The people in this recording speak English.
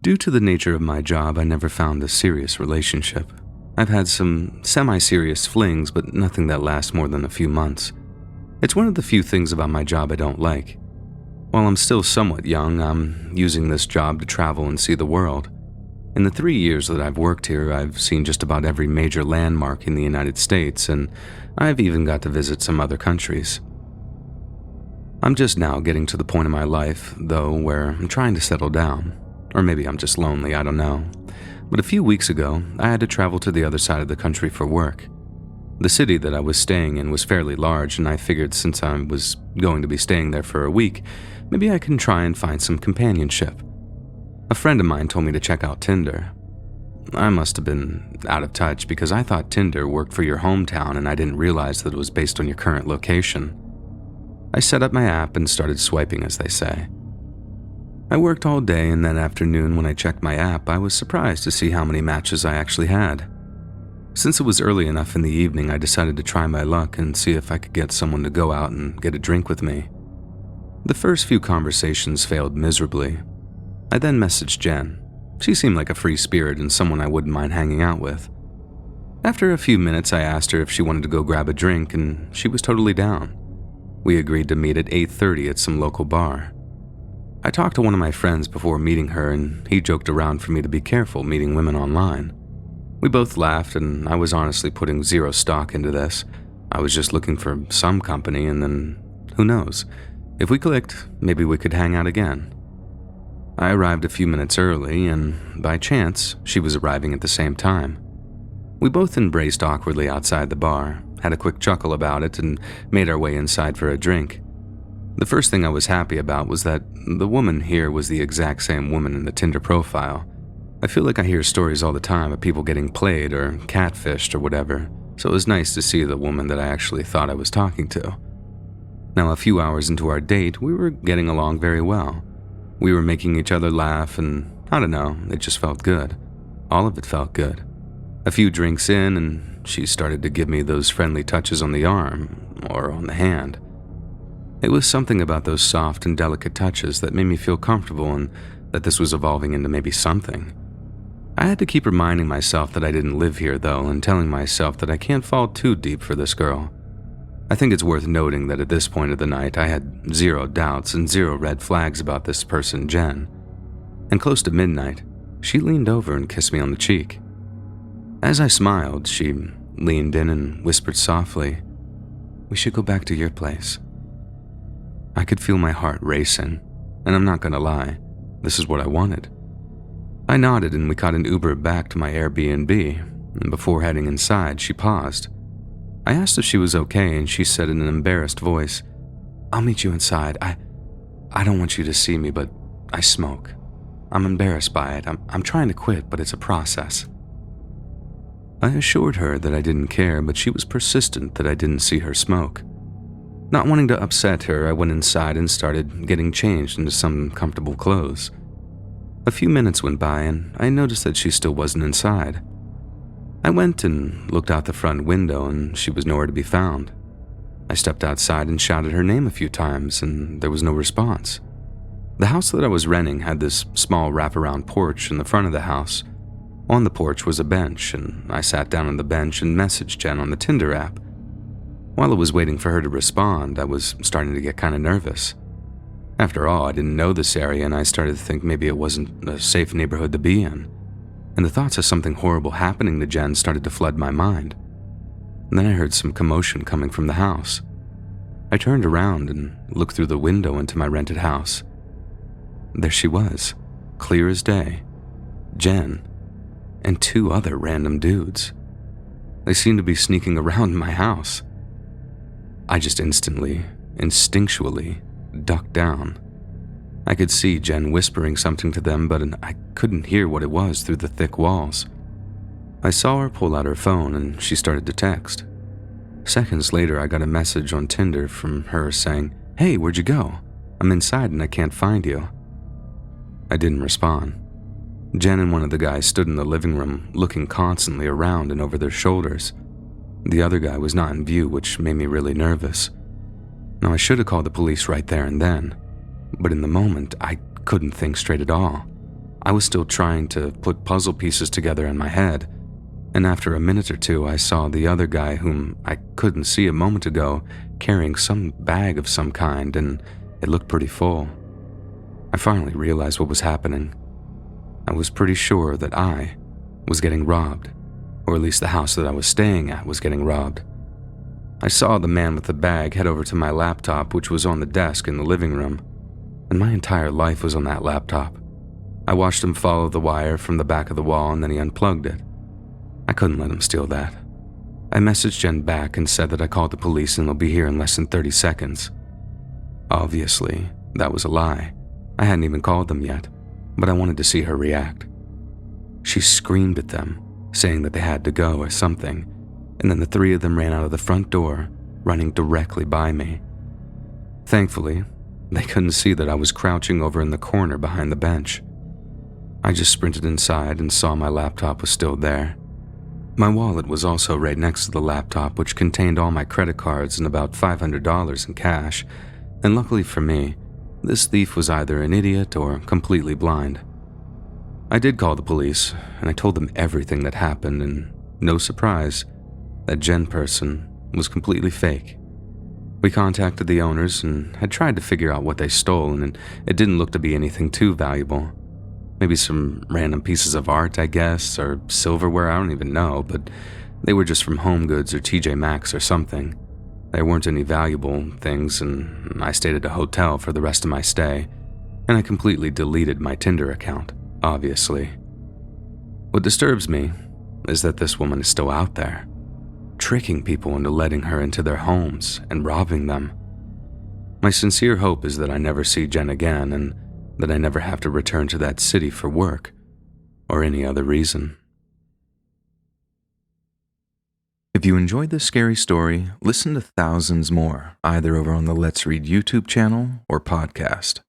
Due to the nature of my job, I never found a serious relationship. I've had some semi-serious flings, but nothing that lasts more than a few months. It's one of the few things about my job I don't like. While I'm still somewhat young, I'm using this job to travel and see the world. In the 3 years that I've worked here, I've seen just about every major landmark in the United States, and I've even got to visit some other countries. I'm just now getting to the point in my life, though, where I'm trying to settle down. Or maybe I'm just lonely, I don't know. But a few weeks ago, I had to travel to the other side of the country for work. The city that I was staying in was fairly large, and I figured since I was going to be staying there for a week, maybe I can try and find some companionship. A friend of mine told me to check out Tinder. I must have been out of touch because I thought Tinder worked for your hometown and I didn't realize that it was based on your current location. I set up my app and started swiping, as they say. I worked all day, and that afternoon when I checked my app, I was surprised to see how many matches I actually had. Since it was early enough in the evening, I decided to try my luck and see if I could get someone to go out and get a drink with me. The first few conversations failed miserably. I then messaged Jen. She seemed like a free spirit and someone I wouldn't mind hanging out with. After a few minutes, I asked her if she wanted to go grab a drink, and she was totally down. We agreed to meet at 8:30 at some local bar. I talked to one of my friends before meeting her, and he joked around for me to be careful meeting women online. We both laughed, and I was honestly putting zero stock into this. I was just looking for some company, and then, who knows, if we clicked, maybe we could hang out again. I arrived a few minutes early, and by chance, she was arriving at the same time. We both embraced awkwardly outside the bar, had a quick chuckle about it, and made our way inside for a drink. The first thing I was happy about was that the woman here was the exact same woman in the Tinder profile. I feel like I hear stories all the time of people getting played or catfished or whatever, so it was nice to see the woman that I actually thought I was talking to. Now, a few hours into our date, we were getting along very well. We were making each other laugh, and I don't know, it just felt good. All of it felt good. A few drinks in, and she started to give me those friendly touches on the arm or on the hand. It was something about those soft and delicate touches that made me feel comfortable and that this was evolving into maybe something. I had to keep reminding myself that I didn't live here, though, and telling myself that I can't fall too deep for this girl. I think it's worth noting that at this point of the night, I had zero doubts and zero red flags about this person, Jen. And close to midnight, she leaned over and kissed me on the cheek. As I smiled, she leaned in and whispered softly, "We should go back to your place." I could feel my heart racing, and I'm not gonna lie, this is what I wanted. I nodded and we caught an Uber back to my Airbnb, and before heading inside, she paused. I asked if she was okay, and she said in an embarrassed voice, "I'll meet you inside. I don't want you to see me, but I smoke. I'm embarrassed by it. I'm trying to quit, but it's a process." I assured her that I didn't care, but she was persistent that I didn't see her smoke. Not wanting to upset her, I went inside and started getting changed into some comfortable clothes. A few minutes went by, and I noticed that she still wasn't inside. I went and looked out the front window, and she was nowhere to be found. I stepped outside and shouted her name a few times, and there was no response. The house that I was renting had this small wraparound porch in the front of the house. On the porch was a bench, and I sat down on the bench and messaged Jen on the Tinder app. While I was waiting for her to respond, I was starting to get kind of nervous. After all, I didn't know this area, and I started to think maybe it wasn't a safe neighborhood to be in. And the thoughts of something horrible happening to Jen started to flood my mind. And then I heard some commotion coming from the house. I turned around and looked through the window into my rented house. There she was, clear as day, Jen, and two other random dudes. They seemed to be sneaking around my house. I just instinctually ducked down. I could see Jen whispering something to them, but I couldn't hear what it was through the thick walls. I saw her pull out her phone, and she started to text. Seconds later, I got a message on Tinder from her saying, "Hey, where'd you go? I'm inside and I can't find you." I didn't respond. Jen and one of the guys stood in the living room, looking constantly around and over their shoulders. The other guy was not in view, which made me really nervous. Now, I should have called the police right there and then, but in the moment, I couldn't think straight at all. I was still trying to put puzzle pieces together in my head, and after a minute or two, I saw the other guy whom I couldn't see a moment ago carrying some bag of some kind, and it looked pretty full. I finally realized what was happening. I was pretty sure that I was getting robbed, or at least the house that I was staying at was getting robbed. I saw the man with the bag head over to my laptop, which was on the desk in the living room, and my entire life was on that laptop. I watched him follow the wire from the back of the wall, and then he unplugged it. I couldn't let him steal that. I messaged Jen back and said that I called the police and they'll be here in less than 30 seconds. Obviously, that was a lie. I hadn't even called them yet, but I wanted to see her react. She screamed at them, saying that they had to go or something, and then the three of them ran out of the front door, running directly by me. Thankfully, they couldn't see that I was crouching over in the corner behind the bench. I just sprinted inside and saw my laptop was still there. My wallet was also right next to the laptop, which contained all my credit cards and about $500 in cash, and luckily for me, this thief was either an idiot or completely blind. I did call the police, and I told them everything that happened, and no surprise, that Jen person was completely fake. We contacted the owners and had tried to figure out what they stole, and it didn't look to be anything too valuable. Maybe some random pieces of art, I guess, or silverware, I don't even know, but they were just from Home Goods or TJ Maxx or something. There weren't any valuable things, and I stayed at a hotel for the rest of my stay, and I completely deleted my Tinder account, obviously. What disturbs me is that this woman is still out there, tricking people into letting her into their homes and robbing them. My sincere hope is that I never see Jen again and that I never have to return to that city for work or any other reason. If you enjoyed this scary story, listen to thousands more, either over on the Let's Read YouTube channel or podcast.